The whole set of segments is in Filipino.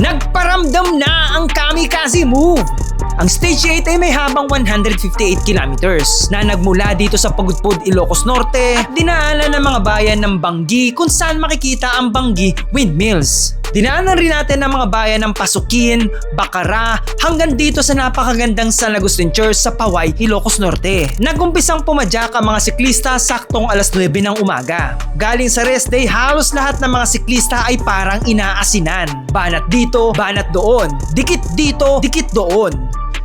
Nagparamdam na ang kamikaze move! Ang Stage 8 ay may habang 158 kilometers na nagmula dito sa Pagudpud, Ilocos Norte at dinaanan ng mga bayan ng Bangi kung saan makikita ang Bangi Windmills. Dinaanan rin natin ang mga bayan ng Pasukin, Bacara hanggang dito sa napakagandang San Agustin Church sa Paway, Ilocos Norte. Nagumpisang pumadyak ang mga siklista saktong alas 9 ng umaga. Galing sa rest day, halos lahat ng mga siklista ay parang inaasinan. Banat dito, banat doon. Dikit dito, dikit doon.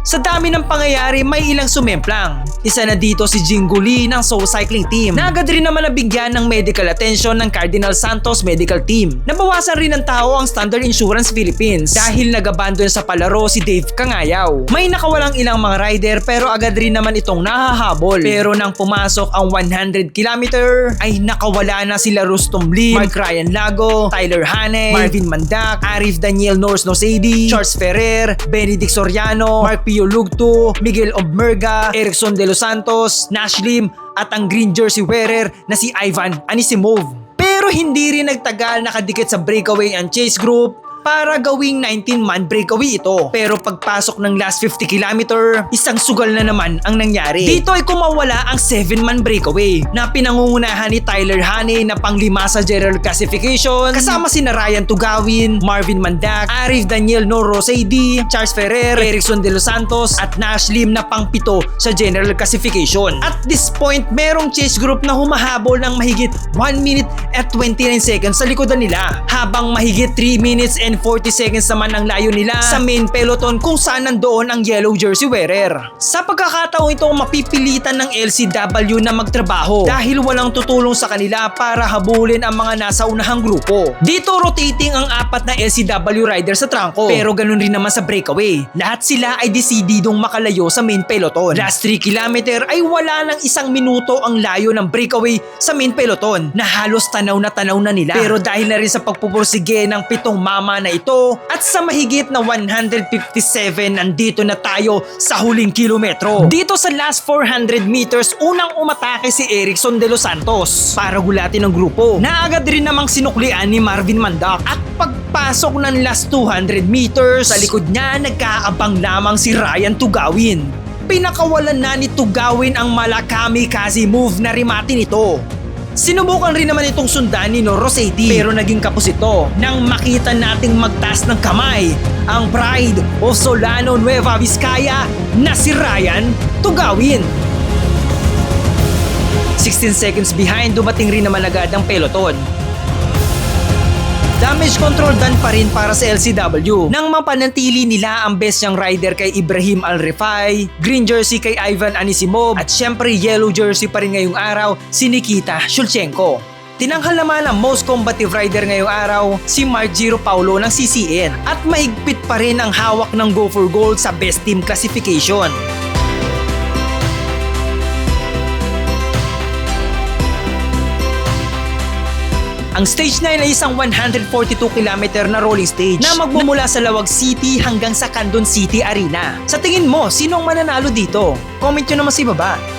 Sa dami ng pangyayari, may ilang sumemplang. Isa na dito si Jinguli ng Soul Cycling Team na agad rin naman nabigyan ng medical attention ng Cardinal Santos Medical Team. Nabawasan rin ng tao ang Standard Insurance Philippines dahil nag-abandon sa palaro si Dave Cangayaw. May nakawalang ilang mga rider pero agad rin naman itong nahahabol. Pero nang pumasok ang 100 kilometer ay nakawala na sila Rustom Lim, Mark Ryan Lago, Tyler Hane, Marvin Mandak, Arif Daniel Norris Nosedi, Charles Ferrer, Benedict Soriano, Mark Pio Lugto, Miguel Obmerga, Erickson De Los Santos, Nash Lim at ang green jersey wearer na si Ivan Anisimov. Pero hindi rin nagtagal nakadikit sa breakaway ang chase group para gawing 19-man breakaway ito. Pero pagpasok ng last 50 kilometer, isang sugal na naman ang nangyari. Dito ay kumawala ang 7-man breakaway na pinangungunahan ni Tyler Hane na pang-5 sa general classification kasama sina Ryan Tugawin, Marvin Mandak, Arif Daniel Norosedi, Charles Ferrer, Erickson De Los Santos at Nash Lim na pang-7 sa general classification. At this point, merong chase group na humahabol ng mahigit 1 minute at 29 seconds sa likodan nila habang mahigit 3 minutes and 40 seconds naman ang layo nila sa main peloton kung saan nandoon ang yellow jersey wearer. Sa pagkakataong ito, mapipilitan ng LCW na magtrabaho dahil walang tutulong sa kanila para habulin ang mga nasa unahang grupo. Dito rotating ang 4 na LCW rider sa trangko pero ganun rin naman sa breakaway. Lahat sila ay desididong makalayo sa main peloton. Last 3 kilometer ay wala ng 1 minuto ang layo ng breakaway sa main peloton na halos tanaw na nila. Pero dahil na rin sa pagpupursige ng 7 mama na ito at sa mahigit na 157, nandito na tayo sa huling kilometro. Dito sa last 400 meters, unang umatake si Erickson De Los Santos para gulatin ang grupo na agad rin namang sinuklian ni Marvin Mandak. At pagpasok ng last 200 meters, sa likod niya nagkaabang lamang si Ryan Tugawin. Pinakawalan na ni Tugawin ang kamikaze move na rimatin ito. Sinubukan rin naman itong sundan ni Norosedi pero naging kapos ito nang makita nating magtaas ng kamay ang pride of Solano Nueva Vizcaya na si Ryan Tugawin. 16 seconds behind, dumating rin naman agad ang peloton. Damage control done pa rin para sa LCW nang mapanatili nila ang best young rider kay Ibrahim Al-Refai, green jersey kay Ivan Anisimov at syempre yellow jersey pa rin ngayong araw si Nikita Shulchenko. Tinanghal naman ang most combative rider ngayong araw si Mark Giro Paulo ng CCN at mahigpit pa rin ang hawak ng Go for Gold sa best team classification. Ang Stage 9 ay isang 142 km na rolling stage na magmumula sa Lawag City hanggang sa Candon City Arena. Sa tingin mo, sino ang mananalo dito? Comment nyo naman sa ibaba.